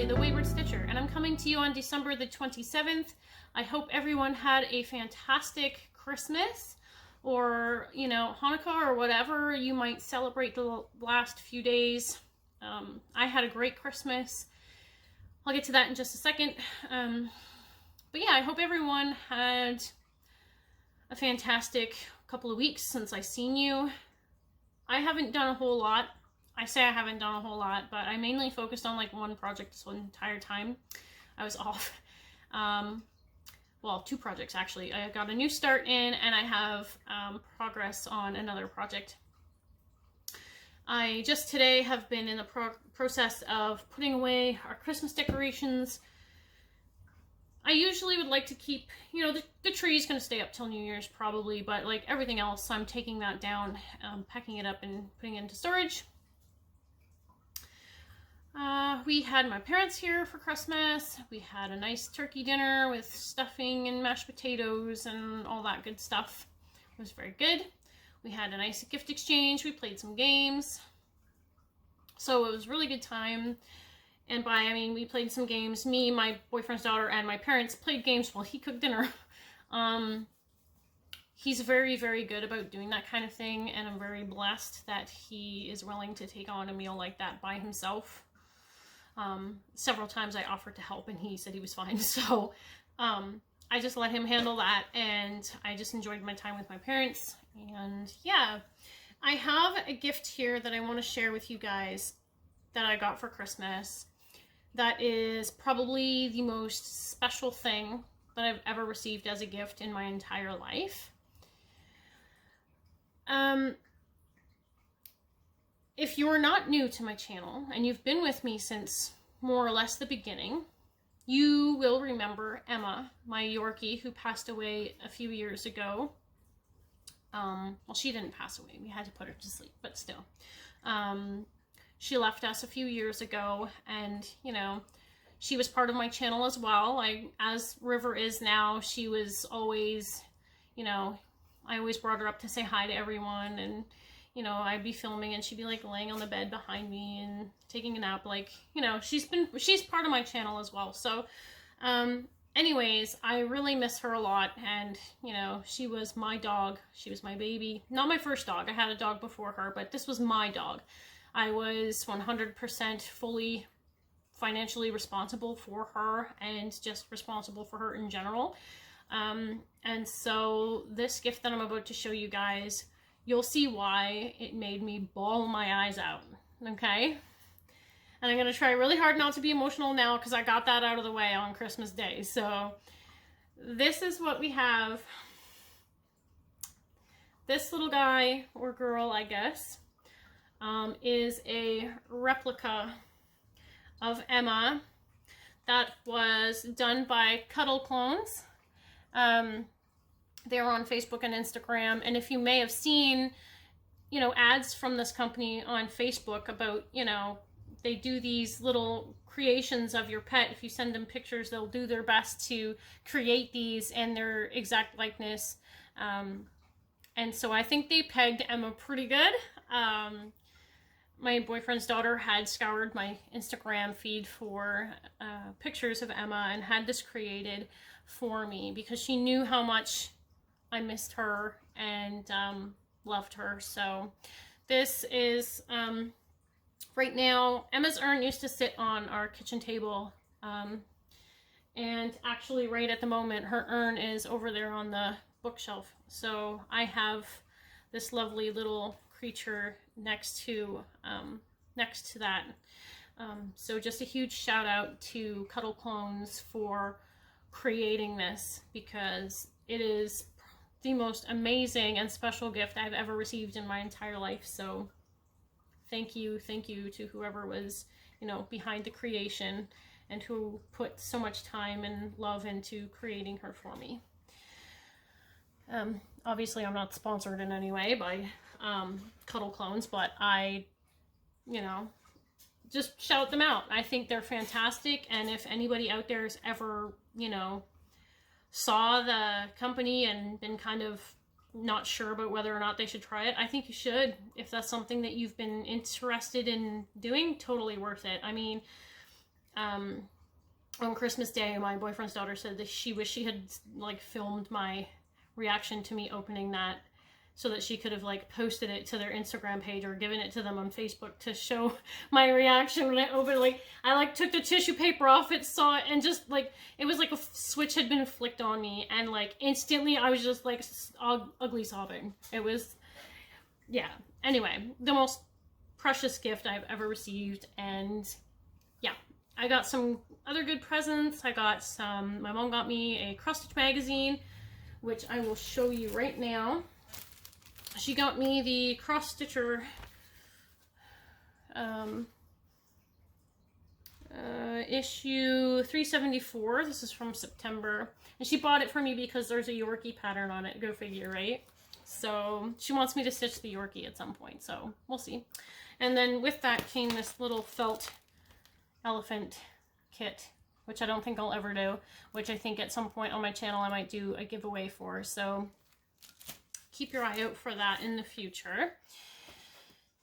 Leslie, the Wayward Stitcher, and I'm coming to you on December the 27th. I hope everyone had a fantastic Christmas, or, you know, Hanukkah, or whatever you might celebrate the last few days. I had a great Christmas. I'll get to that in just a second. But yeah, I hope everyone had a fantastic couple of weeks since I've seen you. I haven't done a whole lot. I say I haven't done a whole lot, but I mainly focused on like one project this entire time. I was off. Well, two projects actually. I got a new start in, and I have progress on another project. I just today have been in the process of putting away our Christmas decorations. I usually would like to keep, you know, the tree is going to stay up till New Year's probably, but like everything else, I'm taking that down, packing it up and putting it into storage. We had my parents here for Christmas. We had a nice turkey dinner with stuffing and mashed potatoes and all that good stuff. It was very good. We had a nice gift exchange. We played some games. So it was a really good time. And by, I mean, we played some games. Me, my boyfriend's daughter, and my parents played games while he cooked dinner. He's very, very good about doing that kind of thing. And I'm very blessed that he is willing to take on a meal like that by himself. Several times I offered to help and he said he was fine. So I just let him handle that, and I just enjoyed my time with my parents. And yeah, I have a gift here that I want to share with you guys that I got for Christmas. That is probably the most special thing that I've ever received as a gift in my entire life. If you're not new to my channel and you've been with me since more or less the beginning, you will remember Emma, my Yorkie, who passed away a few years ago. Well, she didn't pass away. We had to put her to sleep, but still. She left us a few years ago, and, you know, she was part of my channel as well. As River is now, she was always, you know, I always brought her up to say hi to everyone, and, you know, I'd be filming and she'd be like laying on the bed behind me and taking a nap. Like, you know, she's part of my channel as well. So, anyways, I really miss her a lot. And, you know, she was my dog. She was my baby. Not my first dog. I had a dog before her, but this was my dog. I was 100% fully financially responsible for her, and just responsible for her in general. And so this gift that I'm about to show you guys, you'll see why it made me bawl my eyes out, okay? And I'm going to try really hard not to be emotional now, because I got that out of the way on Christmas Day. So this is what we have. This little guy, or girl, I guess, is a replica of Emma that was done by Cuddle Clones. They're on Facebook and Instagram, and if you may have seen, you know, ads from this company on Facebook about, you know, they do these little creations of your pet. If you send them pictures, they'll do their best to create these in their exact likeness. And so I think they pegged Emma pretty good. My boyfriend's daughter had scoured my Instagram feed for pictures of Emma and had this created for me, because she knew how much I missed her and loved her. So this is, right now, Emma's urn used to sit on our kitchen table. And actually right at the moment, her urn is over there on the bookshelf. So I have this lovely little creature next to that. So just a huge shout out to Cuddle Clones for creating this, because it is the most amazing and special gift I've ever received in my entire life. So thank you to whoever was, you know, behind the creation and who put so much time and love into creating her for me. Obviously I'm not sponsored in any way by Cuddle Clones, but I, you know, just shout them out. I think they're fantastic, and if anybody out there has ever, you know, saw the company and been kind of not sure about whether or not they should try it, I think you should. If that's something that you've been interested in doing, totally worth it. I mean, on Christmas Day, my boyfriend's daughter said that she wished she had like filmed my reaction to me opening that, so that she could have like posted it to their Instagram page or given it to them on Facebook to show my reaction when I opened. Like, I like took the tissue paper off it, saw it, and just like, it was like a switch had been flicked on me, and like instantly I was just like ugly sobbing. It was, yeah. Anyway, the most precious gift I've ever received. And yeah, I got some other good presents. I got some, my mom got me a cross stitch magazine, which I will show you right now. She got me the Cross Stitcher issue 374. This is from September. And she bought it for me because there's a Yorkie pattern on it. Go figure, right? So she wants me to stitch the Yorkie at some point. So we'll see. And then with that came this little felt elephant kit, which I don't think I'll ever do, which I think at some point on my channel I might do a giveaway for. So keep your eye out for that in the future.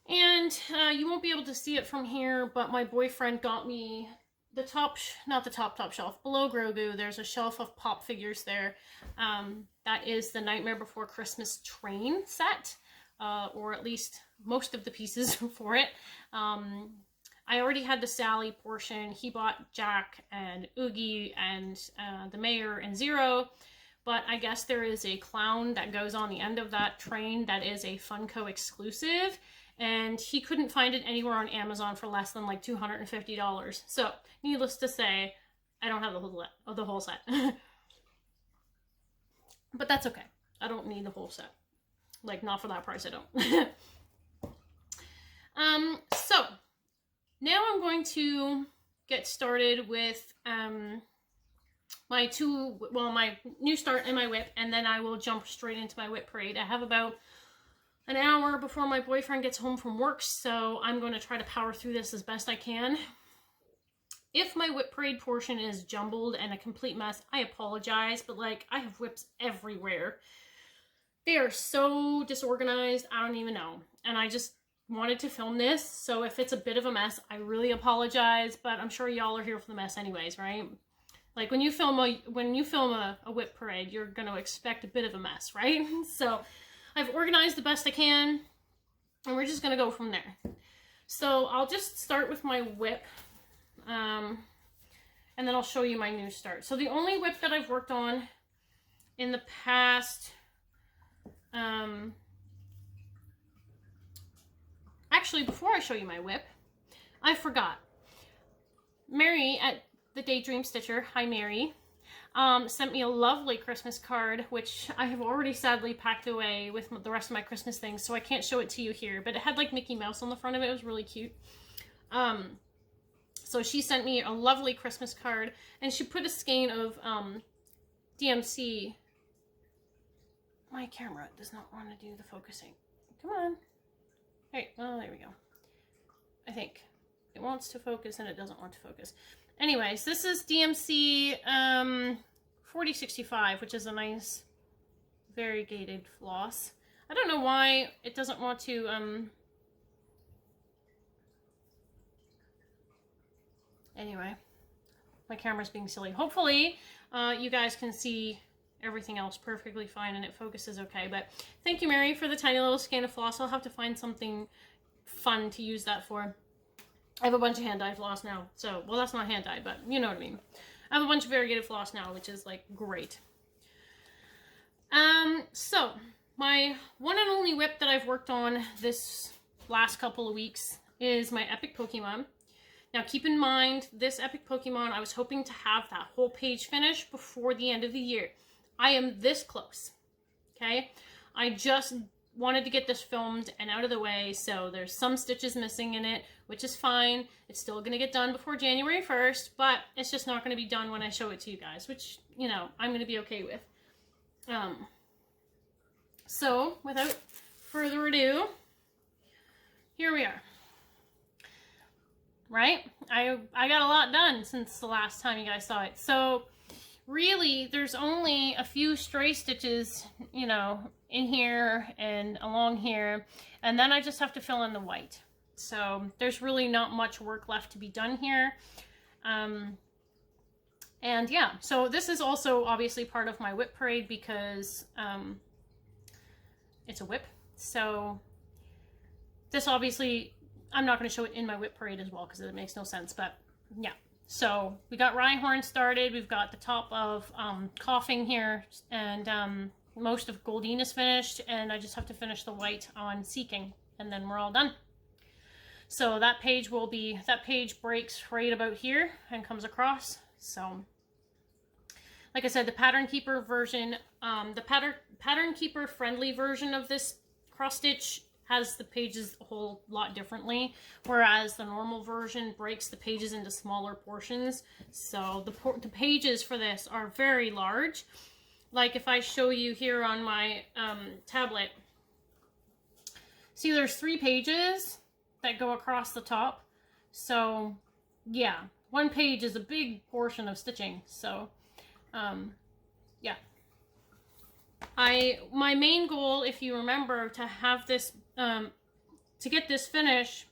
And you won't be able to see it from here, but my boyfriend got me the top, not the top shelf, below Grogu, there's a shelf of pop figures there. That is the Nightmare Before Christmas train set, or at least most of the pieces for it. I already had the Sally portion. He bought Jack and Oogie and the Mayor and Zero. But I guess there is a clown that goes on the end of that train that is a Funko exclusive, and he couldn't find it anywhere on Amazon for less than like $250. So, needless to say, I don't have the whole set. But that's okay. I don't need the whole set. Like, not for that price, I don't. So, now I'm going to get started with my new start and my WIP, and then I will jump straight into my WIP parade. I have about an hour before my boyfriend gets home from work, so I'm going to try to power through this as best I can. If my WIP parade portion is jumbled and a complete mess, I apologize, but like, I have WIPs everywhere. They are so disorganized, I don't even know. And I just wanted to film this, so if it's a bit of a mess, I really apologize, but I'm sure y'all are here for the mess anyways, right? Like, when you film a WIP parade, you're going to expect a bit of a mess, right? So I've organized the best I can, and we're just going to go from there. So I'll just start with my WIP, and then I'll show you my new start. So the only WIP that I've worked on in the past, actually, before I show you my WIP, I forgot. Mary at the Daydream Stitcher, hi Mary, sent me a lovely Christmas card, which I have already sadly packed away with the rest of my Christmas things, so I can't show it to you here, but it had like Mickey Mouse on the front of it. It was really cute. So she sent me a lovely Christmas card, and she put a skein of DMC. My camera does not want to do the focusing. Come on. Hey, oh, there we go. I think it wants to focus and it doesn't want to focus. Anyways, this is DMC 4065, which is a nice variegated floss. I don't know why it doesn't want to, anyway, my camera's being silly. Hopefully, you guys can see everything else perfectly fine and it focuses okay. But thank you, Mary, for the tiny little skein of floss. I'll have to find something fun to use that for. I have a bunch of hand-dyed floss now, so, well, that's not hand-dyed, but you know what I mean. I have a bunch of variegated floss now, which is, like, great. So, my one and only WIP that I've worked on this last couple of weeks is my Epic Pokemon. Now, keep in mind, this Epic Pokemon, I was hoping to have that whole page finished before the end of the year. I am this close, okay? I just wanted to get this filmed and out of the way, so there's some stitches missing in it, which is fine. It's still going to get done before January 1st, but it's just not going to be done when I show it to you guys, which, you know, I'm going to be okay with. So, without further ado, here we are. Right? I got a lot done since the last time you guys saw it. So, really, there's only a few stray stitches, you know, in here and along here, and then I just have to fill in the white. So there's really not much work left to be done here. And yeah, so this is also obviously part of my WIP parade because it's a WIP. So this obviously, I'm not going to show it in my WIP parade as well because it makes no sense, but yeah. So we got Rhyhorn started, we've got the top of Coughing here, and most of Goldeen is finished, and I just have to finish the white on Seeking, and then we're all done. So that page breaks right about here and comes across. So like I said, the Pattern Keeper version, the Pattern Keeper friendly version of this cross stitch has the pages a whole lot differently, whereas the normal version breaks the pages into smaller portions. So the pages for this are very large. Like if I show you here on my tablet, see there's 3 pages that go across the top. So yeah, 1 page is a big portion of stitching. So yeah. My main goal, if you remember, to have this, to get this finish,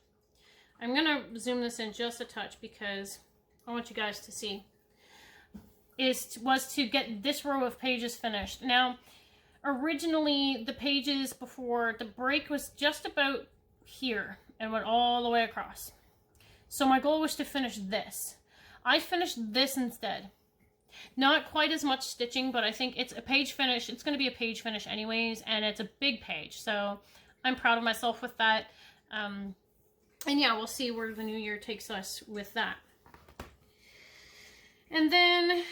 I'm gonna zoom this in just a touch because I want you guys to see, was to get this row of pages finished. Now, originally the pages before the break was just about here and went all the way across. So my goal was to finish this. I finished this instead. Not quite as much stitching, but I think it's a page finish. It's going to be a page finish anyways, and it's a big page. So I'm proud of myself with that. And yeah, we'll see where the new year takes us with that. And then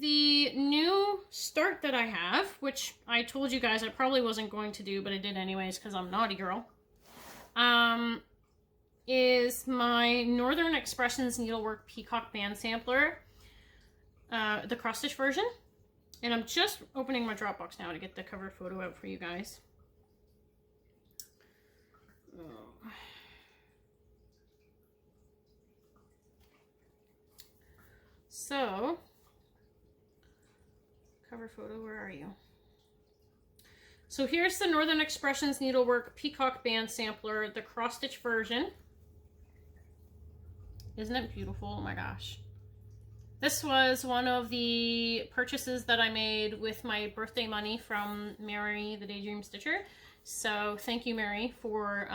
the new start that I have, which I told you guys I probably wasn't going to do, but I did anyways because I'm a naughty girl, is my Northern Expressions Needlework Peacock Band Sampler. The cross stitch version, and I'm just opening my Dropbox now to get the cover photo out for you guys. Oh. So, cover photo, where are you? So here's the Northern Expressions Needlework Peacock Band Sampler, the cross stitch version. Isn't it beautiful? Oh my gosh. This was one of the purchases that I made with my birthday money from Mary, the Daydream Stitcher. So thank you, Mary, for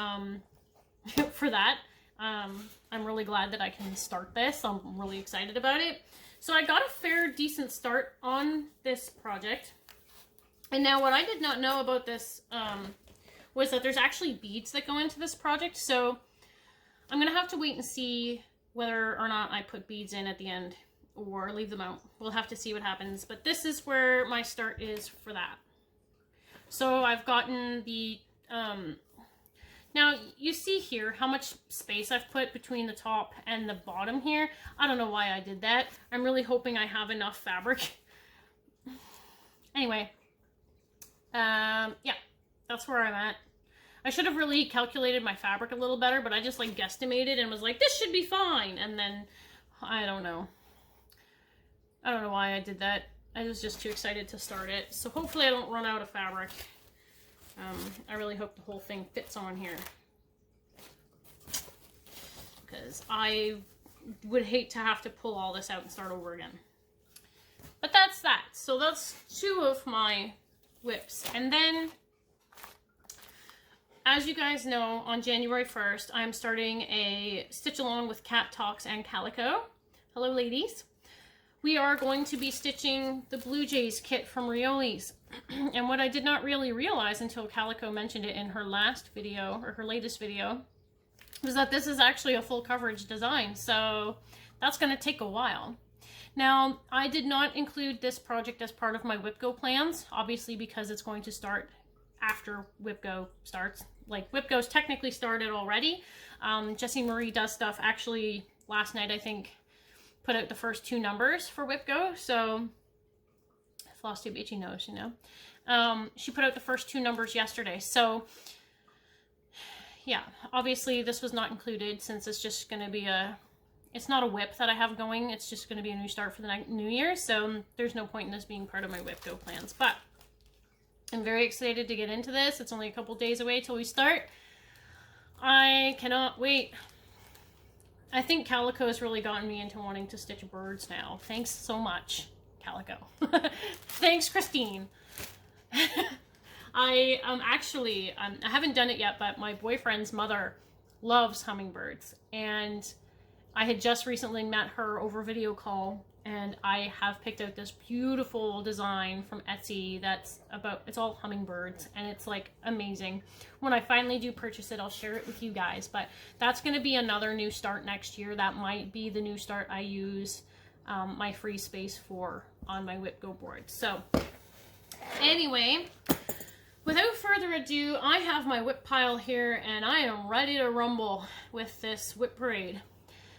for that. I'm really glad that I can start this. I'm really excited about it. So I got a fair, decent start on this project. And now what I did not know about this was that there's actually beads that go into this project. So I'm going to have to wait and see whether or not I put beads in at the end, or leave them out. We'll have to see what happens. But this is where my start is for that. So I've gotten the, now you see here how much space I've put between the top and the bottom here. I don't know why I did that. I'm really hoping I have enough fabric. Anyway, yeah, that's where I'm at. I should have really calculated my fabric a little better, but I just like guesstimated and was like, this should be fine. And then, I don't know. I don't know why I did that. I was just too excited to start it. So hopefully I don't run out of fabric. I really hope the whole thing fits on here, because I would hate to have to pull all this out and start over again. But that's that. So that's 2 of my WIPs. And then, as you guys know, on January 1st, I'm starting a stitch along with Cat Talks and Calico. Hello, ladies. We are going to be stitching the Blue Jays kit from Rioli's. And what I did not really realize until Calico mentioned it in her last video, or her latest video, was that this is actually a full coverage design. So that's going to take a while. Now, I did not include this project as part of my WIPGO plans, obviously because it's going to start after WIPGO starts. Like, WIPGO's technically started already. Jessie Marie Does Stuff actually last night, I think, put out the first 2 numbers for WIPGO. So, Flosstube itchy nose, you know. She put out the first 2 numbers yesterday. So, yeah, obviously this was not included since it's just going to be it's not a WIP that I have going. It's just going to be a new start for the new year. So, there's no point in this being part of my WIPGO plans. But I'm very excited to get into this. It's only a couple days away till we start. I cannot wait. I think Calico has really gotten me into wanting to stitch birds now. Thanks so much, Calico. Thanks, Christine. I haven't done it yet, but my boyfriend's mother loves hummingbirds, and I had just recently met her over video call, and I have picked out this beautiful design from Etsy it's all hummingbirds, and it's like amazing. When I finally do purchase it, I'll share it with you guys, but that's going to be another new start next year. That might be the new start I use my free space for on my WIPGO board. So anyway, without further ado, I have my WIP pile here, and I am ready to rumble with this WIP parade.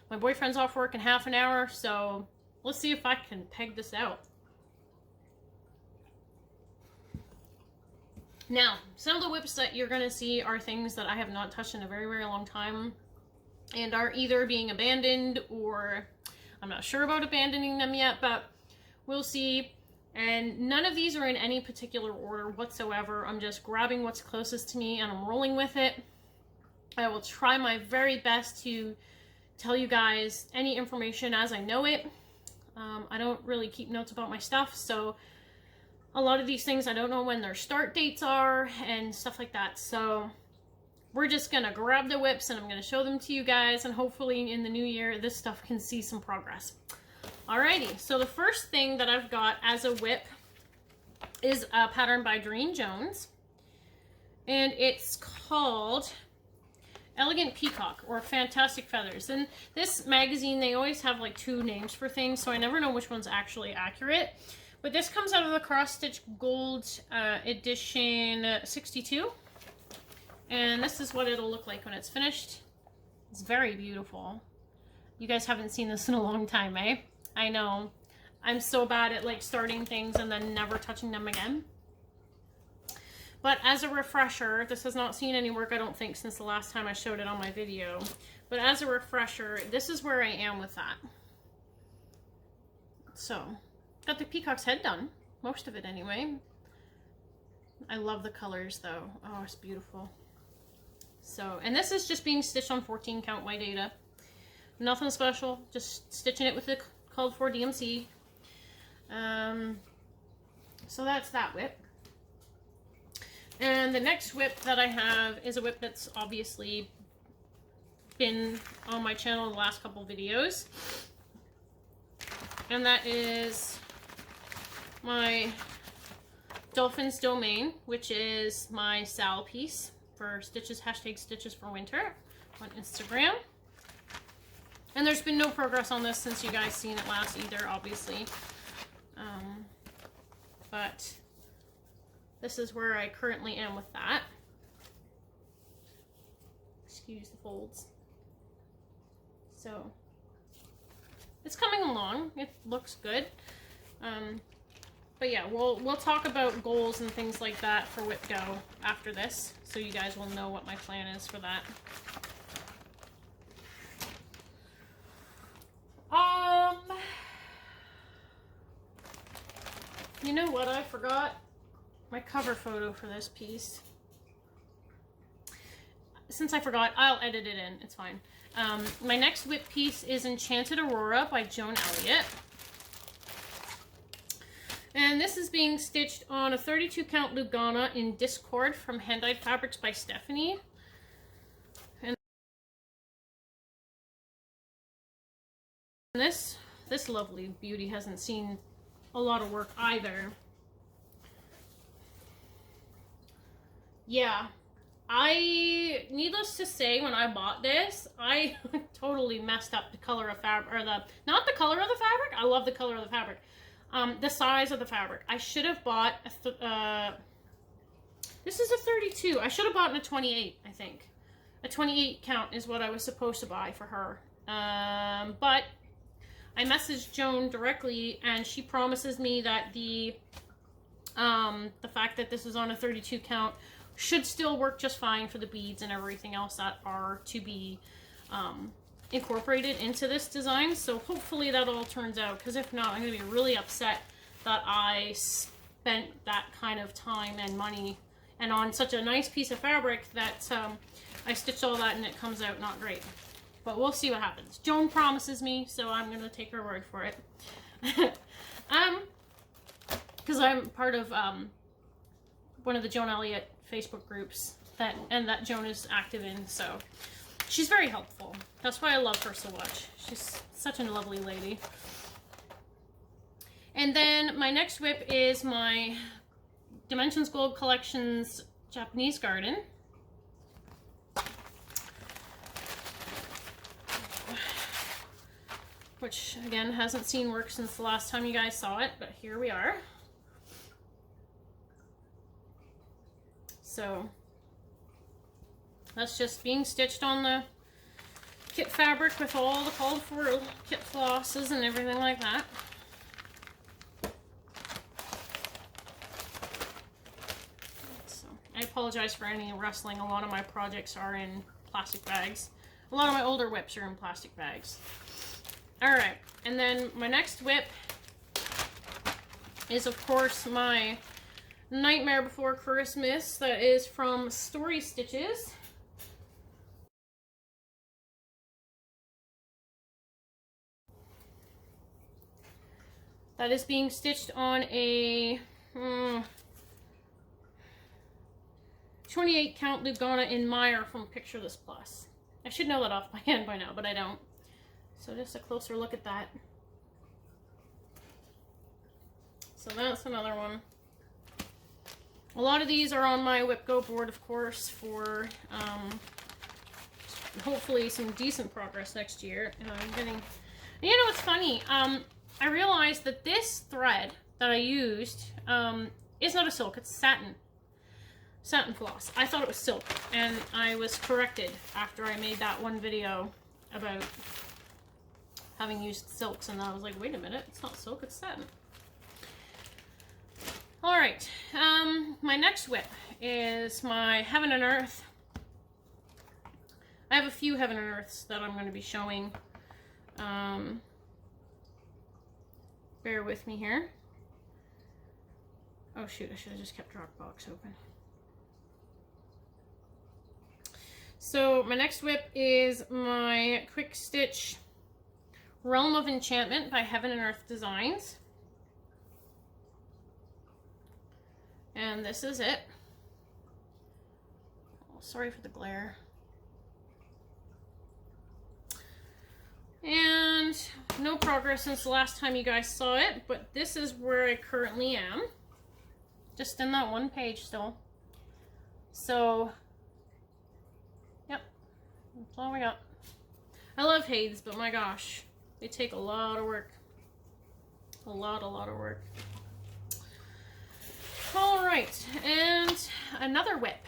My boyfriend's off work in half an hour, so let's see if I can peg this out. Now, some of the WIPs that you're going to see are things that I have not touched in a very, very long time, and are either being abandoned, or I'm not sure about abandoning them yet, but we'll see. And none of these are in any particular order whatsoever. I'm just grabbing what's closest to me and I'm rolling with it. I will try my very best to tell you guys any information as I know it. I don't really keep notes about my stuff, so a lot of these things I don't know when their start dates are and stuff like that. So we're just gonna grab the WIPs and I'm gonna show them to you guys, and hopefully in the new year this stuff can see some progress. Alrighty, so the first thing that I've got as a WIP is a pattern by Doreen Jones, and it's called Elegant Peacock, or Fantastic Feathers. And this magazine, they always have like two names for things, so I never know which one's actually accurate. But this comes out of the Cross Stitch Gold edition 62. And this is what it'll look like when it's finished. It's very beautiful. You guys haven't seen this in a long time, eh? I know. I'm so bad at like starting things and then never touching them again. But as a refresher, this has not seen any work, I don't think, since the last time I showed it on my video. But as a refresher, this is where I am with that. So, got the peacock's head done. Most of it, anyway. I love the colors, though. Oh, it's beautiful. So, and this is just being stitched on 14 count white Aida. Nothing special, just stitching it with the called for DMC. So that's that WIP. And the next WIP that I have is a WIP that's obviously been on my channel in the last couple videos. And that is my Dolphin's Domain, which is my Sal piece for stitches, #stitches for winter on Instagram. And there's been no progress on this since you guys seen it last either, obviously. But this is where I currently am with that. Excuse the folds. So it's coming along. It looks good. But yeah, we'll talk about goals and things like that for WIPGO after this, so you guys will know what my plan is for that. You know what I forgot? My cover photo for this piece. Since I forgot, I'll edit it in. It's fine. My next WIP piece is Enchanted Aurora by Joan Elliott. And this is being stitched on a 32 count Lugana in Discord from Hand Dyed Fabrics by Stephanie. And this lovely beauty hasn't seen a lot of work either. Yeah, needless to say, when I bought this, I totally messed up the color of fabric, or not the color of the fabric, I love the color of the fabric, the size of the fabric. I should have bought this is a 32, I should have bought a 28, I think. A 28 count is what I was supposed to buy for her, but I messaged Joan directly, and she promises me that the fact that this is on a 32 count should still work just fine for the beads and everything else that are to be incorporated into this design. So hopefully that all turns out, because if not, I'm going to be really upset that I spent that kind of time and money and on such a nice piece of fabric that I stitched all that and it comes out not great. but we'll see what happens. Joan promises me, so I'm gonna take her word for it. Because I'm part of one of the Joan Elliott Facebook groups that Joan is active in, so she's very helpful. That's why I love her so much. She's such a lovely lady. And then my next WIP is my Dimensions Gold Collections Japanese Garden. Which, again, hasn't seen work since the last time you guys saw it, but here we are. So, that's just being stitched on the kit fabric with all the called for kit flosses and everything like that. So, I apologize for any rustling. A lot of my projects are in plastic bags. A lot of my older WIPs are in plastic bags. Alright, and then my next WIP is, of course, my Nightmare Before Christmas. That is from Story Stitches. That is being stitched on a 28 count Lugana in Meyer from Picture This Plus. I should know that off my hand by now, but I don't. So just a closer look at that. So that's another one. A lot of these are on my WIPGO board, of course, for hopefully some decent progress next year. And I'm getting, you know, it's funny. I realized that this thread that I used is not a silk, it's satin. Satin floss. I thought it was silk, and I was corrected after I made that one video about having used silks, and I was like, wait a minute, it's not silk, it's satin. Alright, my next WIP is my Heaven and Earth. I have a few Heaven and Earths that I'm going to be showing. Bear with me here. Oh shoot, I should have just kept Dropbox open. So my next WIP is my Quick Stitch Realm of Enchantment by Heaven and Earth Designs. And this is it. Oh, sorry for the glare. And no progress since the last time you guys saw it, but this is where I currently am. Just in that one page still. So, yep, that's all we got. I love Hades, but my gosh, they take a lot of work. A lot of work. Alright, and another WIP.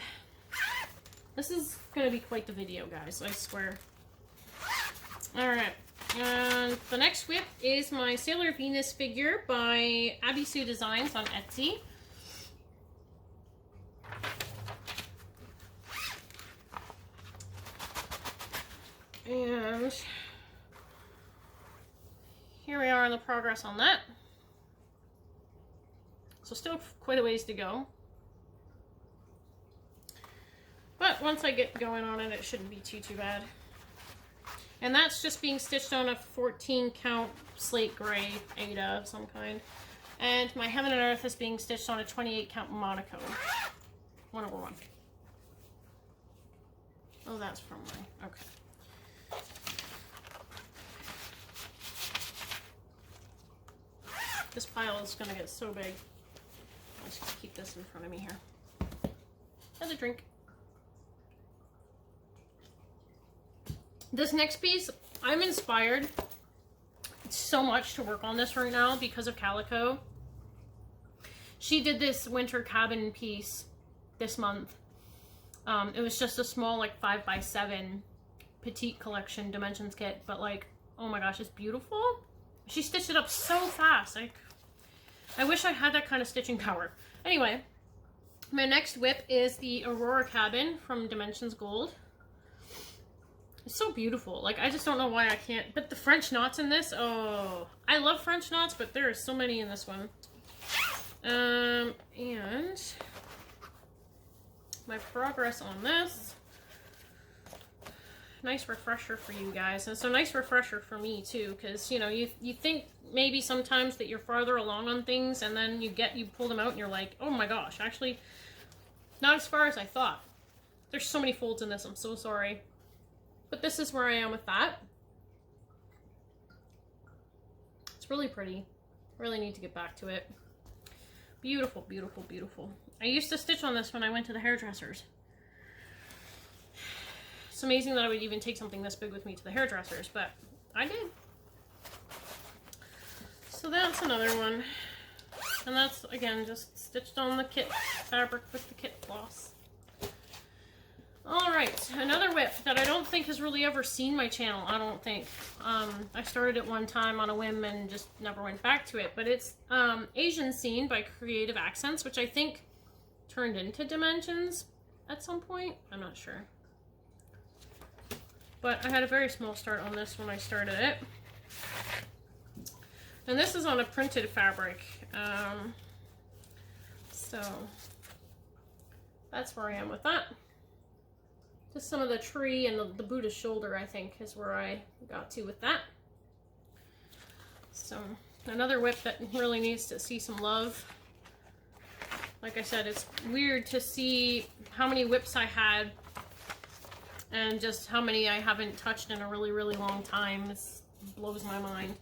This is going to be quite the video, guys, I swear. Alright, and the next WIP is my Sailor Venus figure by Abby Sue Designs on Etsy. And here we are in the progress on that. So still quite a ways to go. But once I get going on it, it shouldn't be too bad. And that's just being stitched on a 14 count slate gray Ada of some kind. And my Heaven and Earth is being stitched on a 28 count Monaco. 1/1. Oh, that's from my, okay. This pile is going to get so big. I'll just keep this in front of me here. Another drink. This next piece, I'm inspired so much to work on this right now because of Calico. She did this winter cabin piece this month. It was just a small, like 5x7 petite collection dimensions kit, but like, oh my gosh, it's beautiful. She stitched it up so fast. I wish I had that kind of stitching power. Anyway, my next WIP is the Aurora Cabin from Dimensions Gold. It's so beautiful. Like, I just don't know why I can't. But the French knots in this, oh, I love French knots, but there are so many in this one. And my progress on this nice refresher for you guys. And it's a nice refresher for me too, because you know, you think maybe sometimes that you're farther along on things, and then you pull them out and you're like, oh my gosh, actually not as far as I thought. There's so many folds in this, I'm so sorry. But this is where I am with that. It's really pretty. Really need to get back to it. Beautiful, beautiful, beautiful. I used to stitch on this when I went to the hairdressers. It's amazing that I would even take something this big with me to the hairdressers, but I did. So that's another one. And that's, again, just stitched on the kit fabric with the kit floss. Alright, another WIP that I don't think has really ever seen my channel, I don't think. I started it one time on a whim and just never went back to it. But it's Asian Scene by Creative Accents, which I think turned into Dimensions at some point. I'm not sure. But I had a very small start on this when I started it. And this is on a printed fabric. So that's where I am with that. Just some of the tree and the Buddha's shoulder, I think, is where I got to with that. So another WIP that really needs to see some love. Like I said, it's weird to see how many WIPs I had and just how many I haven't touched in a really, really long time. This blows my mind.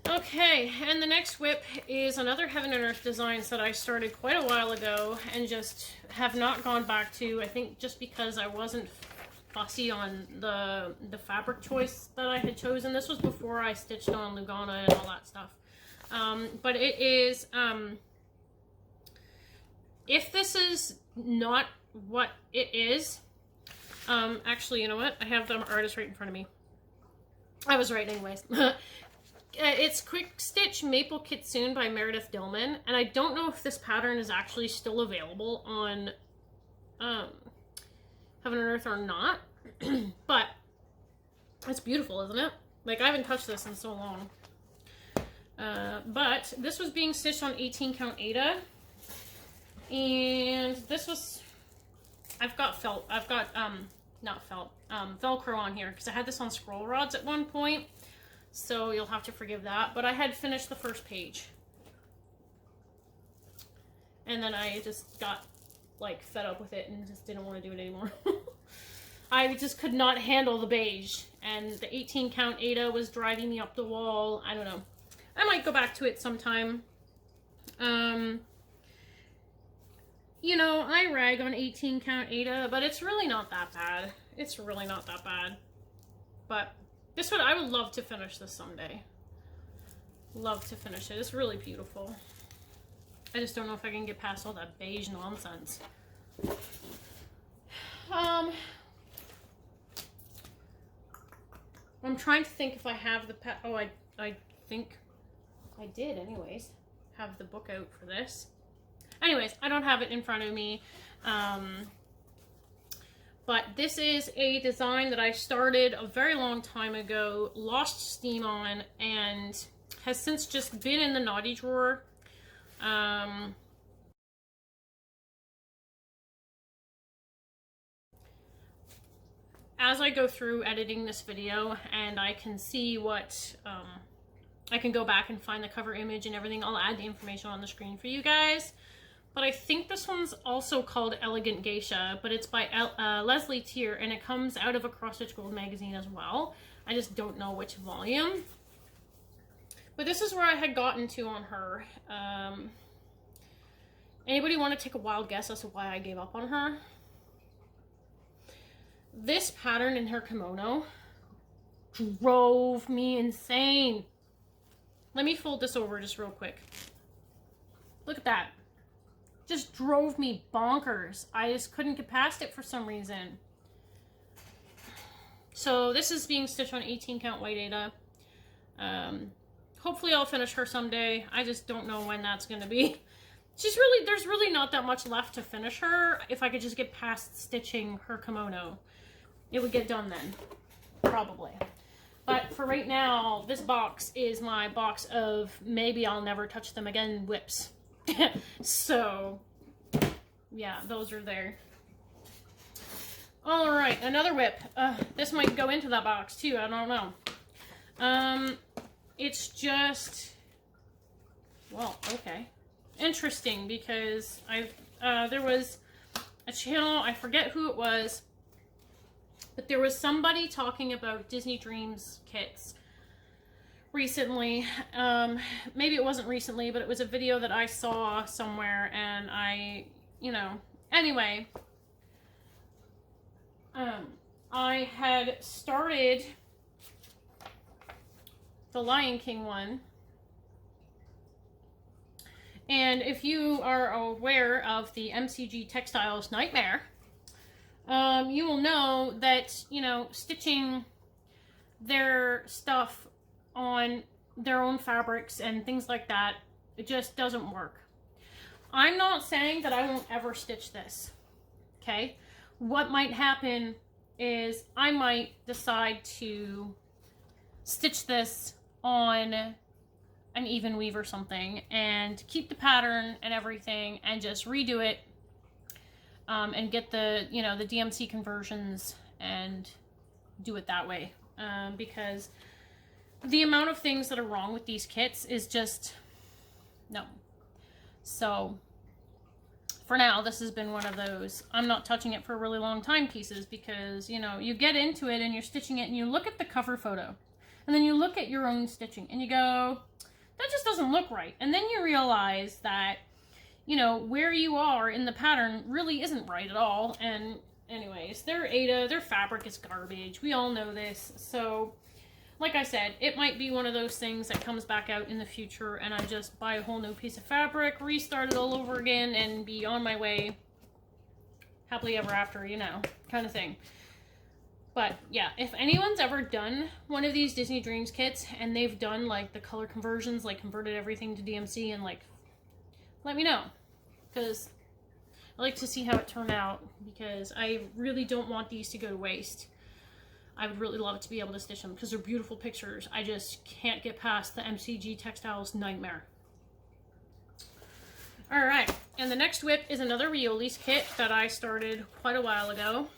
Okay, and the next WIP is another Heaven and Earth designs that I started quite a while ago and just have not gone back to. I think just because I wasn't fussy on the fabric choice that I had chosen. This was before I stitched on Lugana and all that stuff. But it is, if this is not what it is, actually, you know what? I have the artist right in front of me. I was right anyways. It's Quick Stitch Maple Kitsune by Meredith Dillman, and I don't know if this pattern is actually still available on Heaven and Earth or not, but it's beautiful, isn't it? Like, I haven't touched this in so long. But this was being stitched on 18 count Aida, and this was, I've got Velcro on here, because I had this on scroll rods at one point. So you'll have to forgive that. But I had finished the first page. And then I just got, like, fed up with it and just didn't want to do it anymore. I just could not handle the beige. And the 18 count Aida was driving me up the wall. I don't know. I might go back to it sometime. You know, I rag on 18 count Aida, but it's really not that bad. It's really not that bad. But this one, I would love to finish this someday. Love to finish it. It's really beautiful. I just don't know if I can get past all that beige nonsense. I'm trying to think if I have the I think I did anyways. Have the book out for this. Anyways, I don't have it in front of me. But this is a design that I started a very long time ago, lost steam on, and has since just been in the naughty drawer. As I go through editing this video and I can see what, I can go back and find the cover image and everything, I'll add the information on the screen for you guys. But I think this one's also called Elegant Geisha, but it's by Leslie Tier, and it comes out of a Cross Stitch Gold magazine as well. I just don't know which volume. But this is where I had gotten to on her. Anybody want to take a wild guess as to why I gave up on her? This pattern in her kimono drove me insane. Let me fold this over just real quick. Look at that. Just drove me bonkers. I just couldn't get past it for some reason. So this is being stitched on 18 count white Aida. Hopefully I'll finish her someday. I just don't know when that's going to be. There's really not that much left to finish her. If I could just get past stitching her kimono, it would get done then. Probably. But for right now, this box is my box of maybe I'll never touch them again WIPs. So, yeah, those are there. All right, another WIP. This might go into that box too, I don't know. It's just, well, okay. Interesting, because there was a channel, I forget who it was, but there was somebody talking about Disney Dreams kits recently. Maybe it wasn't recently, but it was a video that I saw somewhere, and I, you know, anyway, I had started the Lion King one. And if you are aware of the MCG Textiles Nightmare, you will know that, you know, stitching their stuff on their own fabrics and things like that, it just doesn't work. I'm not saying that I won't ever stitch this, okay? What might happen is I might decide to stitch this on an even weave or something and keep the pattern and everything and just redo it, and get the, you know, the DMC conversions and do it that way, because the amount of things that are wrong with these kits is just no. So for now, this has been one of those I'm not touching it for a really long time pieces, because, you know, you get into it and you're stitching it and you look at the cover photo and then you look at your own stitching and you go, that just doesn't look right. And then you realize that, you know, where you are in the pattern really isn't right at all. And anyways, their fabric is garbage. We all know this. So like I said, it might be one of those things that comes back out in the future and I just buy a whole new piece of fabric, restart it all over again, and be on my way happily ever after, you know, kind of thing. But yeah, if anyone's ever done one of these Disney Dreams kits and they've done like the color conversions, like converted everything to DMC, and like, let me know, because I like to see how it turned out, because I really don't want these to go to waste. I would really love to be able to stitch them because they're beautiful pictures. I just can't get past the MCG Textiles Nightmare. All right, and the next WIP is another Rioli's kit that I started quite a while ago,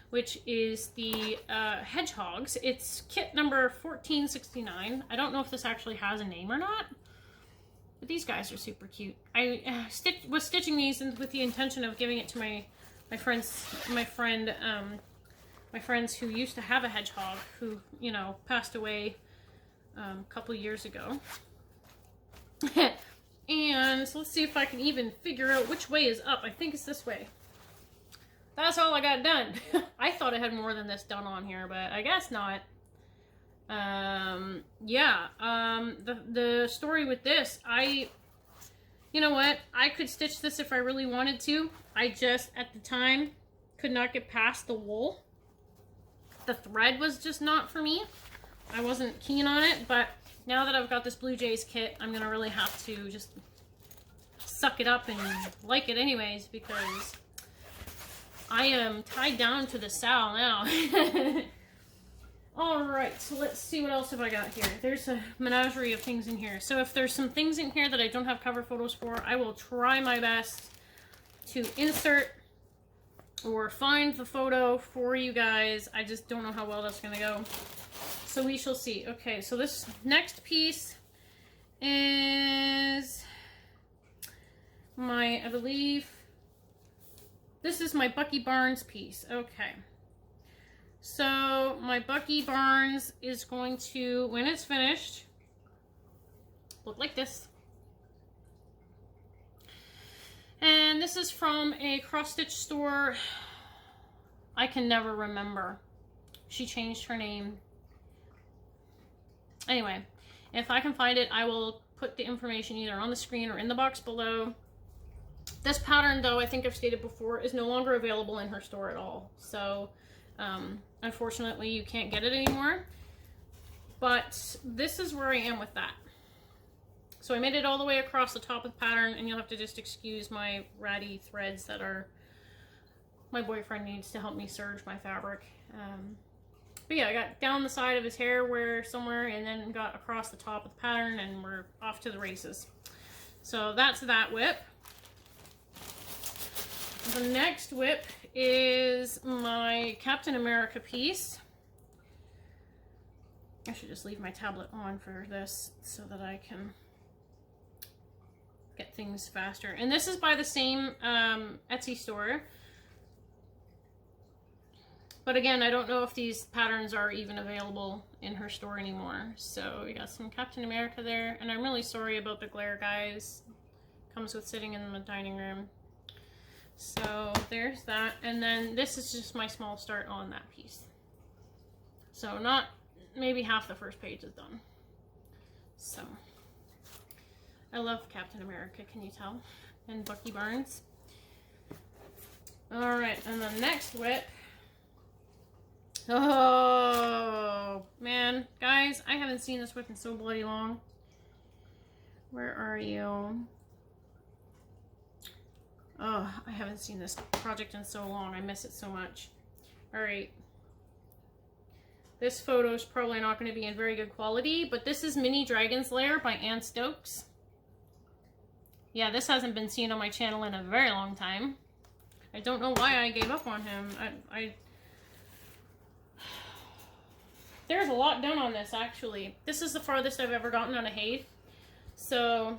which is the Hedgehogs. It's kit number 1469. I don't know if this actually has a name or not, but these guys are super cute. I was stitching these with the intention of giving it to my friends who used to have a hedgehog who, you know, passed away a couple years ago. And so let's see if I can even figure out which way is up. I think it's this way. That's all I got done. I thought I had more than this done on here, but I guess not. Yeah, the story with this, you know what? I could stitch this if I really wanted to. I just, at the time, could not get past the wool. The thread was just not for me. I wasn't keen on it, but now that I've got this Blue Jays kit, I'm gonna really have to just suck it up and like it anyways, because I am tied down to the Sal now. Alright, so let's see what else have I got here. There's a menagerie of things in here. So if there's some things in here that I don't have cover photos for, I will try my best to insert or find the photo for you guys. I just don't know how well that's gonna go. So we shall see. Okay, so this next piece is I believe, this is my Bucky Barnes piece. Okay. So my Bucky Barnes is going to, when it's finished, look like this. And this is from a cross-stitch store. I can never remember. She changed her name. Anyway, if I can find it, I will put the information either on the screen or in the box below. This pattern, though, I think I've stated before, is no longer available in her store at all. So, unfortunately, you can't get it anymore. But this is where I am with that. So I made it all the way across the top of the pattern, and you'll have to just excuse my ratty threads that are, my boyfriend needs to help me serge my fabric. But yeah, I got down the side of his hair somewhere, and then got across the top of the pattern, and we're off to the races. So that's that WIP. The next WIP is is my Captain America piece. I should just leave my tablet on for this so that I can get things faster. And this is by the same Etsy store. But again, I don't know if these patterns are even available in her store anymore. So we got some Captain America there. And I'm really sorry about the glare, guys. Comes with sitting in the dining room. So there's that. And then this is just my small start on that piece. So not, maybe half the first page is done. So I love Captain America, can you tell? And Bucky Barnes. All right, and the next WIP. Oh, man. Guys, I haven't seen this WIP in so bloody long. Where are you? Oh, I haven't seen this project in so long. I miss it so much. All right. This photo is probably not going to be in very good quality, but this is Mini Dragon's Lair by Ann Stokes. Yeah, this hasn't been seen on my channel in a very long time. I don't know why I gave up on him. There's a lot done on this, actually. This is the farthest I've ever gotten on a Haid. So,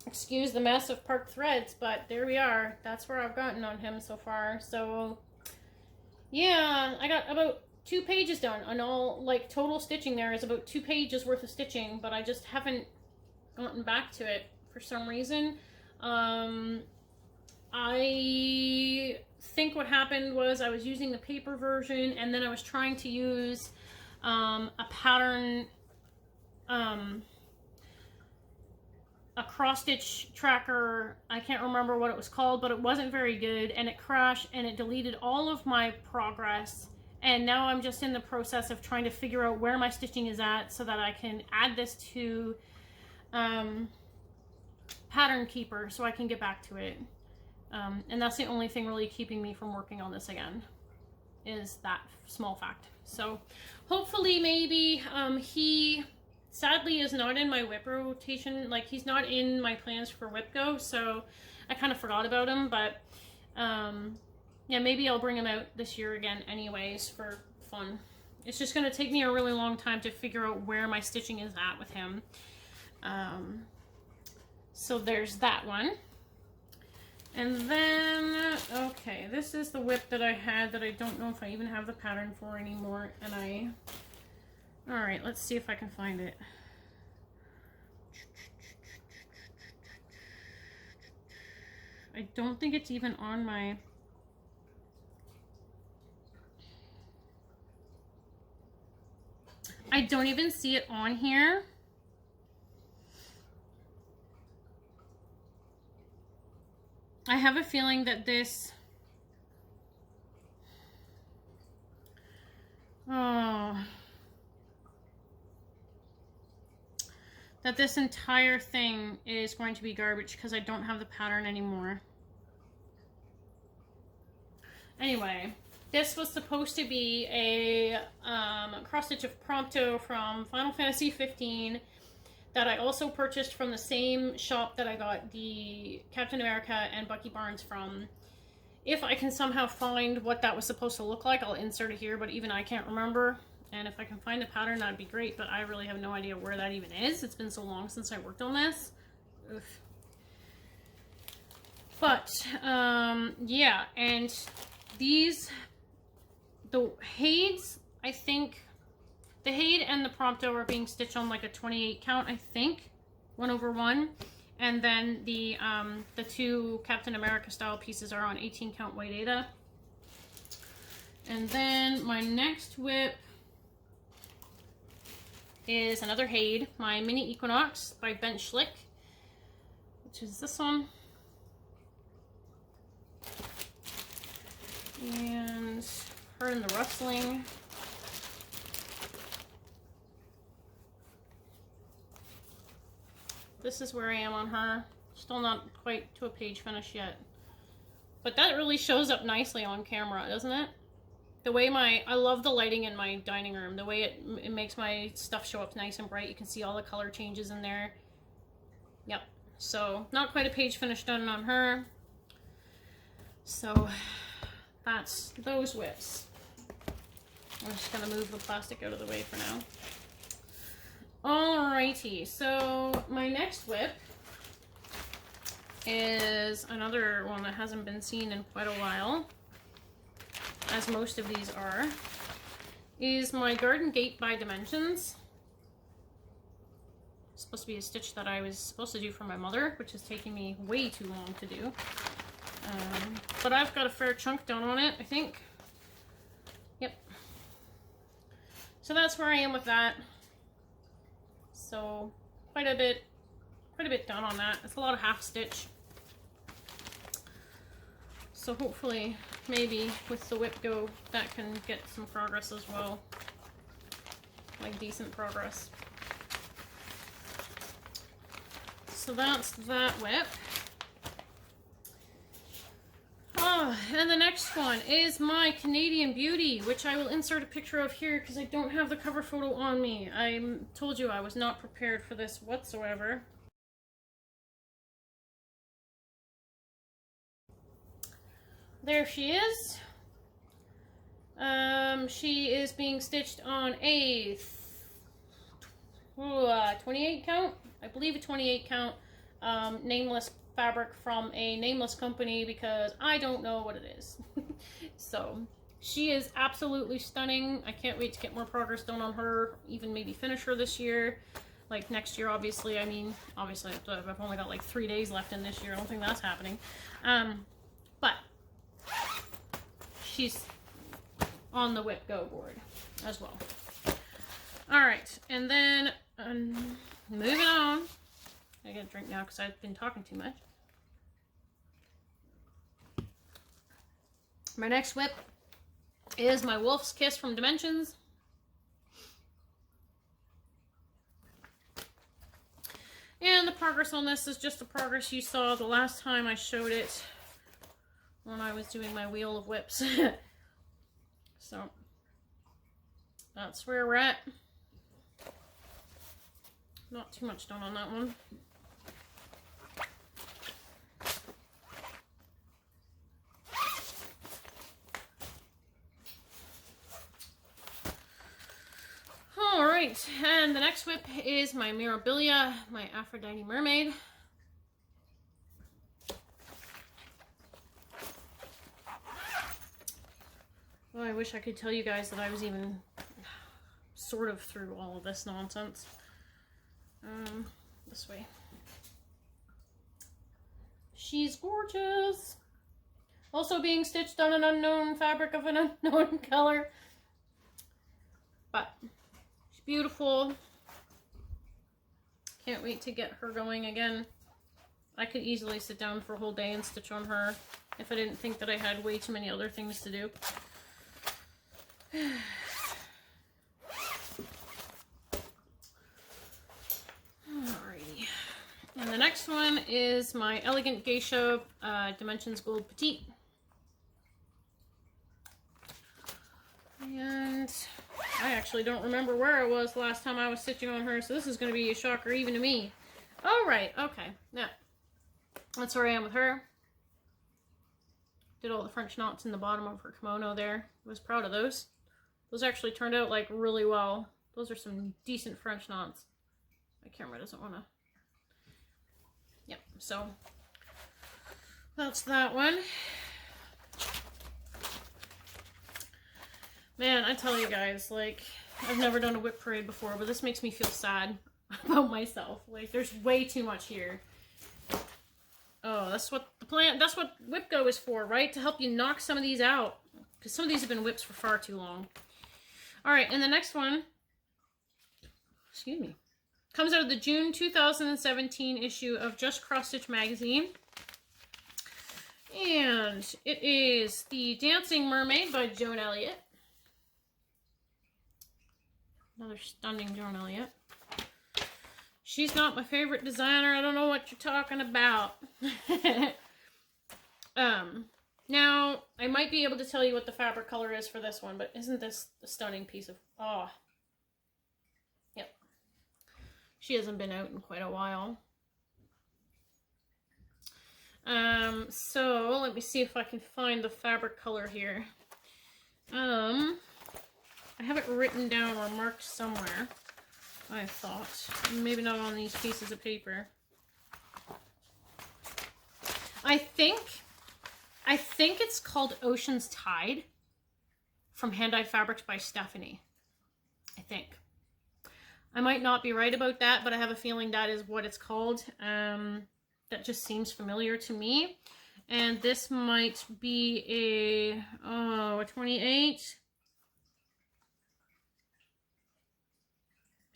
excuse the mess of parked threads, but there we are. That's where I've gotten on him so far. So, yeah, I got about 2 pages done. On all, like, total stitching there is about 2 pages worth of stitching, but I just haven't gotten back to it for some reason. I think what happened was I was using the paper version, and then I was trying to use a pattern, a cross-stitch tracker. I can't remember what it was called, but it wasn't very good, and it crashed, and it deleted all of my progress. And now I'm just in the process of trying to figure out where my stitching is at so that I can add this to Pattern Keeper so I can get back to it. And that's the only thing really keeping me from working on this again, is that small fact. So hopefully maybe he sadly is not in my WIP rotation. Like, he's not in my plans for WIPGO, so I kind of forgot about him. But yeah, maybe I'll bring him out this year again anyways for fun. It's just going to take me a really long time to figure out where my stitching is at with him. So there's that one. And then, okay, this is the WIP that I had that I don't know if I even have the pattern for anymore. And alright, let's see if I can find it. I don't think it's even on my... I don't even see it on here. I have a feeling that this... Oh. That this entire thing is going to be garbage because I don't have the pattern anymore. Anyway, this was supposed to be a cross-stitch of Prompto from Final Fantasy 15 that I also purchased from the same shop that I got the Captain America and Bucky Barnes from. If I can somehow find what that was supposed to look like, I'll insert it here, but even I can't remember. And if I can find the pattern, that'd be great, but I really have no idea where that even is. It's been so long since I worked on this. Oof. But, yeah, and these, the Haids, I think, the Haid and the Prompto are being stitched on like a 28 count, I think, 1/1. And then the 2 Captain America style pieces are on 18 count white Ada. And then my next WIP is another Haid, my Mini Equinox by Bent Schlick, which is this one. And her in the rustling. This is where I am on her. Still not quite to a page finish yet. But that really shows up nicely on camera, doesn't it? The way I love the lighting in my dining room. The way it makes my stuff show up nice and bright. You can see all the color changes in there. Yep. So, not quite a page finish done on her. So, that's those WIPs. I'm just gonna move the plastic out of the way for now. Alrighty, so my next WIP is another one that hasn't been seen in quite a while, as most of these are, is my Garden Gate by Dimensions. It's supposed to be a stitch that I was supposed to do for my mother, which is taking me way too long to do. But I've got a fair chunk done on it, I think. Yep. So that's where I am with that. So quite a bit done on that. It's a lot of half stitch. So hopefully, maybe with the WIPGO, that can get some progress as well. Like decent progress. So that's that WIP. Oh, and the next one is my Canadian Beauty, which I will insert a picture of here because I don't have the cover photo on me. I told you I was not prepared for this whatsoever. There she is. She is being stitched on a 28 count, I believe a 28 count, nameless fabric from a nameless company because I don't know what it is. So she is absolutely stunning. I can't wait to get more progress done on her, even maybe finish her this year. Like next year, obviously. I mean, obviously I've only got like 3 days left in this year. I don't think that's happening. But she's on the WIPGO board as well. Alright, and then moving on. I gotta drink now because I've been talking too much. My next WIP is my Wolf's Kiss from Dimensions. And the progress on this is just the progress you saw the last time I showed it when I was doing my Wheel of WIPs. So that's where we're at. Not too much done on that one. Alright, and the next WIP is my Mirabilia, my Aphrodite Mermaid. Well, I wish I could tell you guys that I was even sort of through all of this nonsense. This way. She's gorgeous. Also being stitched on an unknown fabric of an unknown color. But she's beautiful. Can't wait to get her going again. I could easily sit down for a whole day and stitch on her if I didn't think that I had way too many other things to do. Alrighty. And the next one is my Elegant Geisha Dimensions Gold Petite. And I actually don't remember where I was last time I was stitching on her, so this is going to be a shocker even to me. Alright, okay. Yeah. That's where I am with her. Did all the French knots in the bottom of her kimono there. I was proud of those. Those actually turned out like really well. Those are some decent French knots. My camera doesn't want to. Yep, so that's that one. Man, I tell you guys, like, I've never done a WIP parade before, but this makes me feel sad about myself. Like, there's way too much here. Oh, that's what that's what WIPGO is for, right? To help you knock some of these out. Because some of these have been WIPs for far too long. Alright, and the next one, excuse me, comes out of the June 2017 issue of Just Cross Stitch magazine. And it is the Dancing Mermaid by Joan Elliott. Another stunning Joan Elliott. She's not my favorite designer. I don't know what you're talking about. Now, I might be able to tell you what the fabric color is for this one, but isn't this a stunning piece of... Oh. Yep. She hasn't been out in quite a while. So let me see if I can find the fabric color here. I have it written down or marked somewhere, I thought. Maybe not on these pieces of paper. I think it's called Ocean's Tide from Hand Dyed Fabrics by Stephanie. I think. I might not be right about that, but I have a feeling that is what it's called. That just seems familiar to me. And this might be a 28.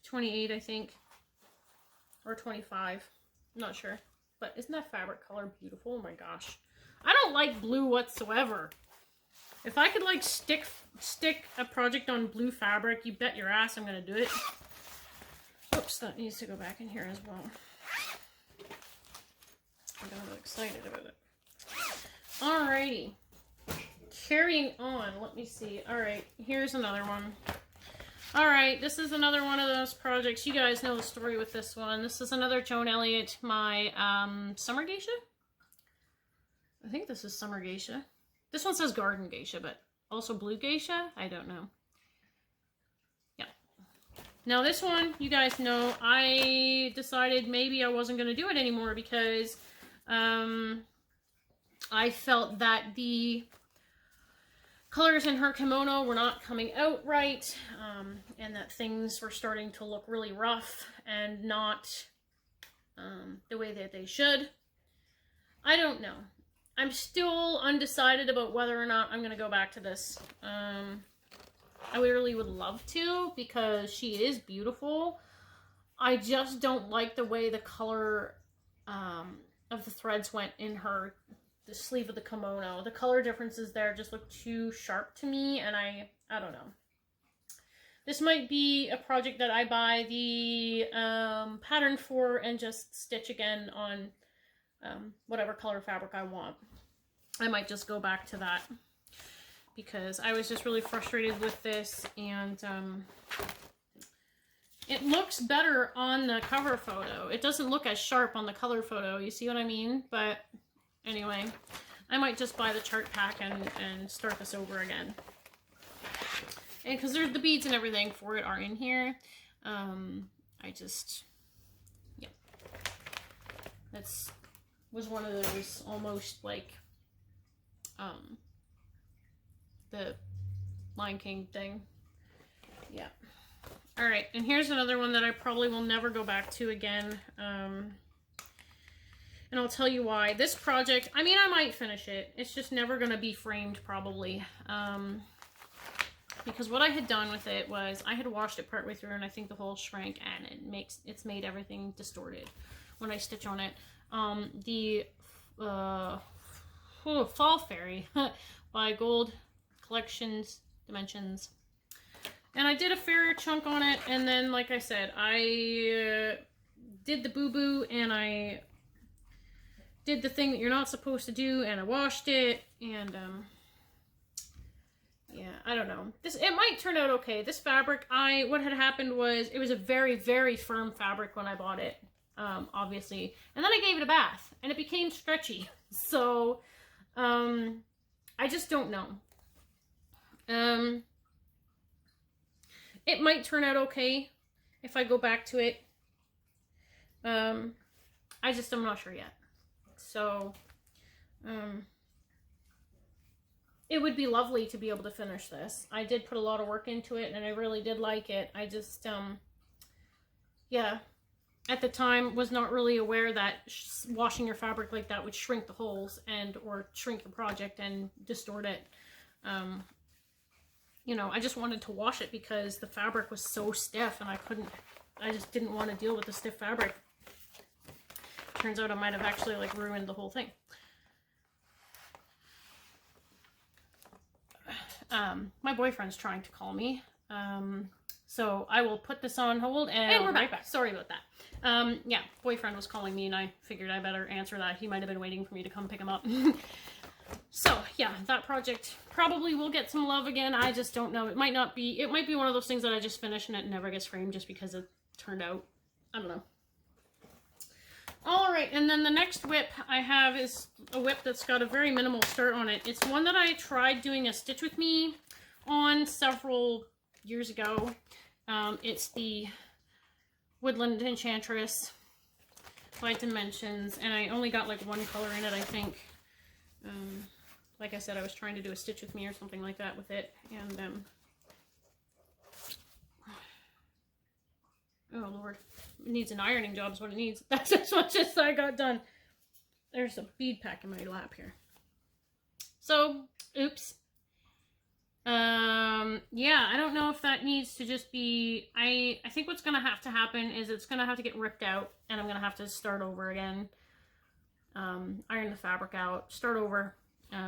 28, I think. Or 25. I'm not sure. But isn't that fabric color beautiful? Oh my gosh. I don't like blue whatsoever. If I could like stick a project on blue fabric, you bet your ass I'm gonna do it. Oops, that needs to go back in here as well. I got a little excited about it. Alrighty. Carrying on, let me see. Alright, here's another one. Alright, this is another one of those projects. You guys know the story with this one. This is another Joan Elliott, my summer geisha? I think this is summer geisha. This one says garden geisha, but also blue geisha? I don't know. Yeah. Now this one, you guys know, I decided maybe I wasn't going to do it anymore because I felt that the colors in her kimono were not coming out right, and that things were starting to look really rough and not the way that they should. I don't know. I'm still undecided about whether or not I'm going to go back to this. I really would love to because she is beautiful. I just don't like the way the color of the threads went in the sleeve of the kimono. The color differences there just look too sharp to me, and I don't know. This might be a project that I buy the pattern for and just stitch again on whatever color fabric I want. I might just go back to that because I was just really frustrated with this, and it looks better on the cover photo. It doesn't look as sharp on the color photo, you see what I mean? But anyway, I might just buy the chart pack and start this over again. And because there's the beads and everything for it are in here, yeah. That's was one of those almost like the Lion King thing. Yeah. All right, and here's another one that I probably will never go back to again. And I'll tell you why. This project, I mean, I might finish it. It's just never going to be framed, probably. Because what I had done with it was I had washed it partway through, and I think the hole shrank, and it's made everything distorted when I stitch on it. The Fall Fairy by Gold Collections Dimensions. And I did a fair chunk on it, and then, like I said, I did the boo-boo, and I did the thing that you're not supposed to do, and I washed it, and, yeah, I don't know. It might turn out okay. This fabric, what had happened was, it was a very, very firm fabric when I bought it, obviously. And then I gave it a bath, and it became stretchy. So, I just don't know. It might turn out okay if I go back to it. I'm not sure yet. So, it would be lovely to be able to finish this. I did put a lot of work into it, and I really did like it. I just, yeah, at the time was not really aware that washing your fabric like that would shrink the holes or shrink your project and distort it. You know, I just wanted to wash it because the fabric was so stiff, and I just didn't want to deal with the stiff fabric. Turns out I might have actually like ruined the whole thing. My boyfriend's trying to call me. So I will put this on hold, and we're back. Sorry about that. Yeah, boyfriend was calling me, and I figured I better answer that. He might have been waiting for me to come pick him up. So yeah, that project probably will get some love again. I just don't know. It might be one of those things that I just finish and it never gets framed just because it turned out, I don't know. All right, and then the next WIP I have is a WIP that's got a very minimal start on it. It's one that I tried doing a stitch with me on several years ago. It's the Woodland Enchantress by Dimensions, and I only got like one color in it, I think. Like I said, I was trying to do a stitch with me or something like that with it, and oh Lord, it needs an ironing job is what it needs. That's as much as I got done. There's a bead pack in my lap here. So, oops. Yeah, I don't know if that needs to just be, I think what's going to have to happen is it's going to have to get ripped out, and I'm going to have to start over again. Iron the fabric out, start over.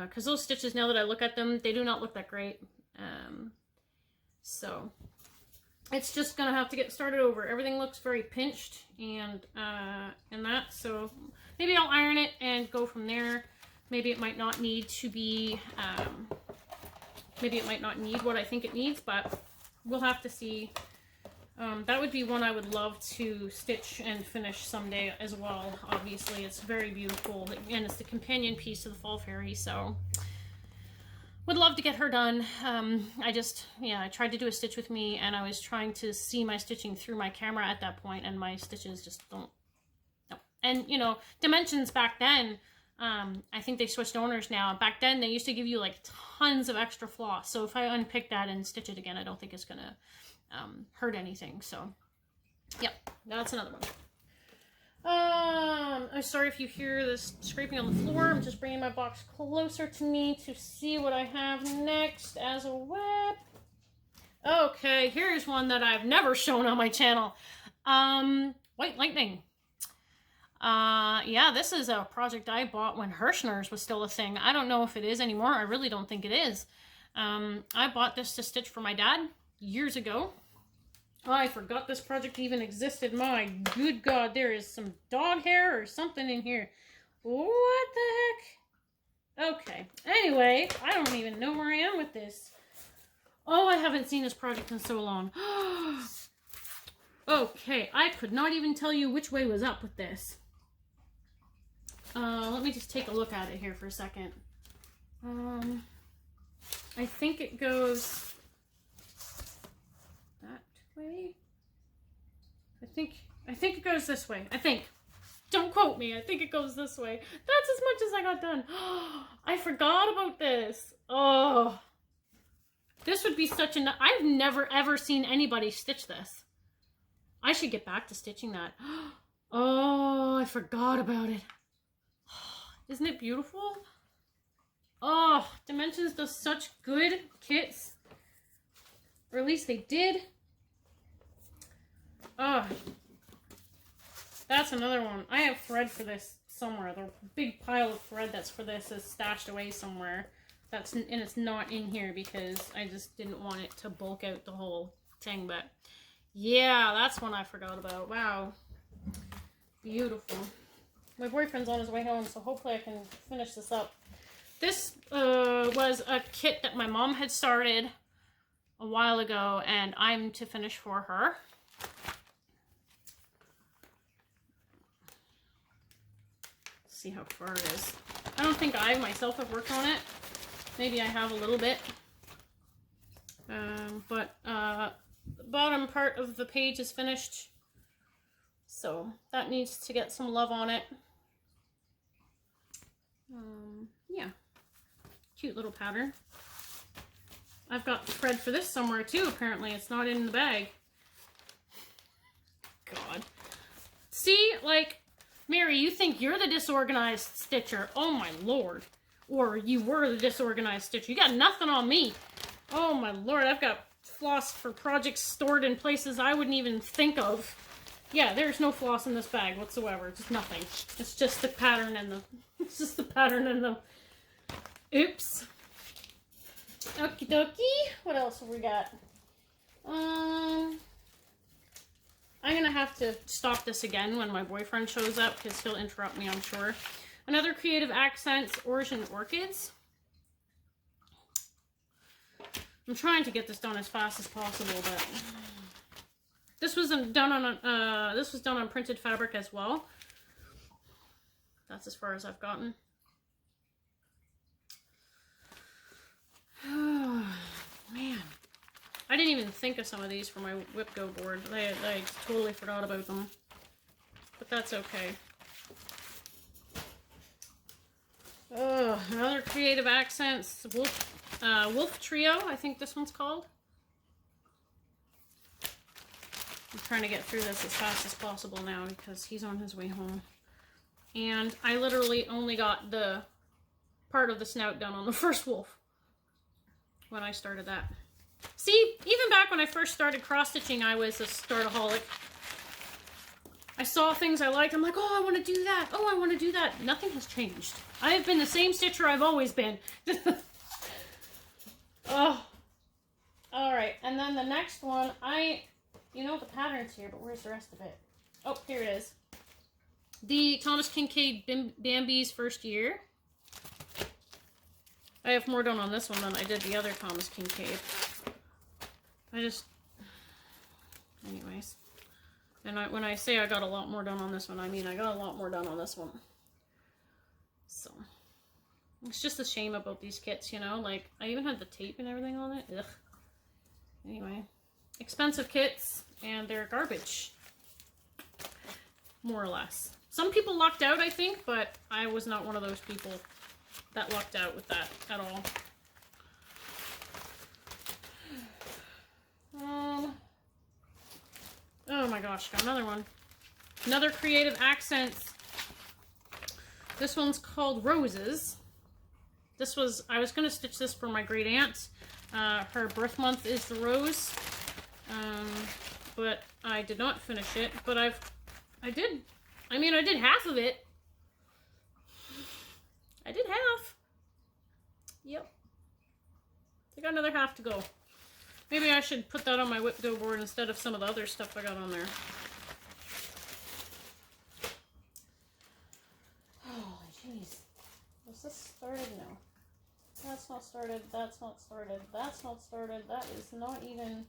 Because those stitches, now that I look at them, they do not look that great. So it's just gonna have to get started over. Everything looks very pinched and that. So maybe I'll iron it and go from there. Maybe it might not need to be. Maybe it might not need what I think it needs, but we'll have to see. That would be one I would love to stitch and finish someday as well. Obviously, it's very beautiful, and it's the companion piece to the Fall Fairy, so would love to get her done. I tried to do a stitch with me, and I was trying to see my stitching through my camera at that point, and my stitches just don't. No. And you know, Dimensions back then, I think they switched owners now. Back then, they used to give you like tons of extra floss. So if I unpick that and stitch it again, I don't think it's gonna hurt anything. So yep, that's another one. I'm sorry if you hear this scraping on the floor. I'm just bringing my box closer to me to see what I have next as a WIP. Okay, here's one that I've never shown on my channel. White Lightning. Yeah, this is a project I bought when Hirschner's was still a thing. I don't know if it is anymore. I really don't think it is. I bought this to stitch for my dad years ago. Oh, I forgot this project even existed. My good God, there is some dog hair or something in here. What the heck? Okay. Anyway, I don't even know where I am with this. Oh, I haven't seen this project in so long. Okay, I could not even tell you which way was up with this. Let me just take a look at it here for a second. I think it goes that way. I think it goes this way. I think. Don't quote me. I think it goes this way. That's as much as I got done. I forgot about this. Oh. This would be such a... I've never ever seen anybody stitch this. I should get back to stitching that. Oh, I forgot about it. Isn't it beautiful? Oh, Dimensions does such good kits. Or at least they did. Oh. That's another one. I have thread for this somewhere. The big pile of thread that's for this is stashed away somewhere. And it's not in here because I just didn't want it to bulk out the whole thing. But yeah, that's one I forgot about. Wow. Beautiful. My boyfriend's on his way home, so hopefully I can finish this up. This was a kit that my mom had started a while ago, and I'm to finish for her. Let's see how far it is. I don't think I myself have worked on it. Maybe I have a little bit. But the bottom part of the page is finished. So that needs to get some love on it. Yeah. Cute little pattern. I've got thread for this somewhere too, apparently. It's not in the bag. God. See, like, Mary, you think you're the disorganized stitcher. Oh my Lord. Or you were the disorganized stitcher. You got nothing on me. Oh my Lord, I've got floss for projects stored in places I wouldn't even think of. Yeah, there's no floss in this bag whatsoever. Just nothing. It's just the pattern and the... It's just the pattern and the... Oops. Okie dokie. What else have we got? I'm gonna have to stop this again when my boyfriend shows up because he'll interrupt me, I'm sure. Another Creative Accents Origin Orchids. I'm trying to get this done as fast as possible, but this was done on printed fabric as well. That's as far as I've gotten. Oh, man. I didn't even think of some of these for my WIPGO board. I totally forgot about them. But that's okay. Oh, another Creative Accents Wolf Trio, I think this one's called. I'm trying to get through this as fast as possible now because he's on his way home. And I literally only got the part of the snout done on the first wolf when I started that. See, even back when I first started cross-stitching, I was a startaholic. I saw things I liked. I'm like, oh, I want to do that. Oh, I want to do that. Nothing has changed. I have been the same stitcher I've always been. Oh. All right. And then the next one, you know the pattern's here, but where's the rest of it? Oh, here it is. The Thomas Kincaid Bambi's First Year. I have more done on this one than I did the other Thomas Kincaid. Anyways. And when I say I got a lot more done on this one, I mean I got a lot more done on this one. So, it's just a shame about these kits, you know? Like, I even had the tape and everything on it. Ugh. Anyway. Expensive kits, and they're garbage. More or less. Some people lucked out, I think, but I was not one of those people that lucked out with that at all. Oh my gosh, got another one. Another Creative Accents. This one's called Roses. I was going to stitch this for my great aunt. Her birth month is the rose. But I did not finish it. But I did half of it. I did half. Yep. I got another half to go. Maybe I should put that on my WIPGO board instead of some of the other stuff I got on there. Holy jeez. Was this started? No. That's not started. That's not started. That's not started. That is not even...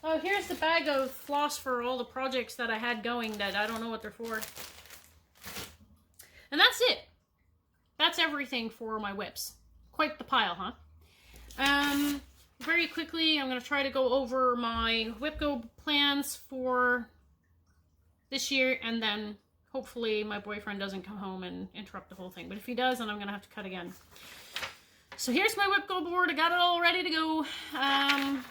Oh, here's the bag of floss for all the projects that I had going that I don't know what they're for. And that's it. That's everything for my WIPs. Quite the pile, huh? Very quickly, I'm going to try to go over my WIPGO plans for this year, and then hopefully my boyfriend doesn't come home and interrupt the whole thing. But if he does, then I'm going to have to cut again. So here's my WIPGO board. I got it all ready to go. I'm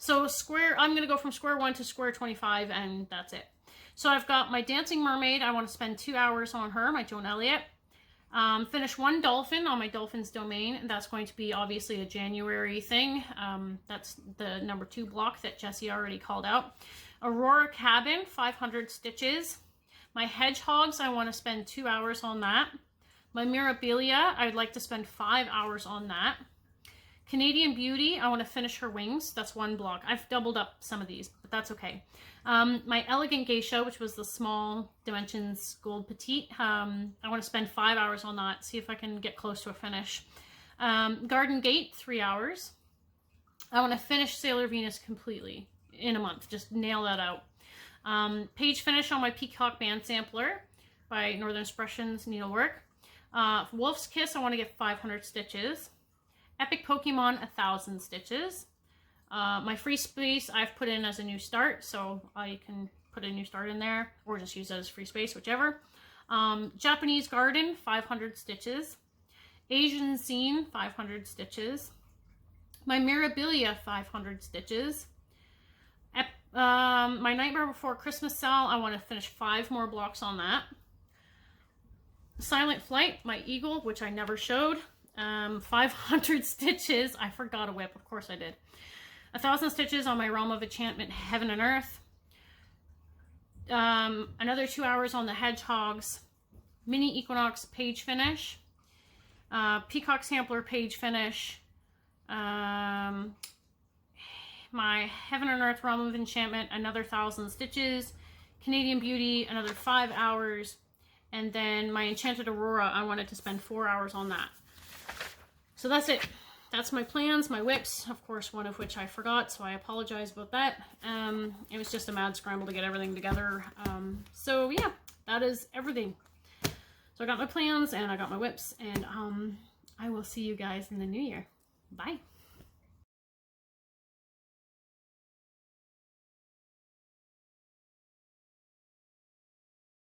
going to go from square 1 to square 25, and that's it. So I've got my Dancing Mermaid. I want to spend 2 hours on her, my Joan Elliott. Finish one dolphin on my Dolphins domain. That's going to be obviously a January thing. That's the number 2 block that Jessie already called out. Aurora Cabin, 500 stitches. My Hedgehogs, I want to spend 2 hours on that. My Mirabilia, I'd like to spend 5 hours on that. Canadian Beauty, I want to finish her wings. That's 1 block. I've doubled up some of these, but that's okay. My Elegant Geisha, which was the small dimensions gold petite, I want to spend 5 hours on that, see if I can get close to a finish. Garden Gate, 3 hours. I want to finish Sailor Venus completely in a month. Just nail that out. Page finish on my Peacock Band Sampler by Northern Expressions Needlework. Wolf's Kiss, I want to get 500 stitches. Epic Pokemon, 1,000 stitches. My free space I've put in as a new start, so I can put a new start in there, or just use that as free space, whichever. Japanese Garden, 500 stitches. Asian Scene, 500 stitches. My Mirabilia, 500 stitches. My Nightmare Before Christmas Sale, I want to finish 5 more blocks on that. Silent Flight, my Eagle, which I never showed. 500 stitches. I forgot a WIP, of course I did. 1,000 stitches on my Realm of Enchantment, Heaven and Earth. Another 2 hours on the Hedgehogs. Mini Equinox page finish. Peacock Sampler page finish. My Heaven and Earth Realm of Enchantment, another 1,000 stitches. Canadian Beauty, another 5 hours. And then my Enchanted Aurora, I wanted to spend 4 hours on that. So that's it. That's my plans, my WIPs, of course, one of which I forgot, so I apologize about that. It was just a mad scramble to get everything together. So yeah, that is everything. So I got my plans and I got my WIPs, and I will see you guys in the new year. Bye.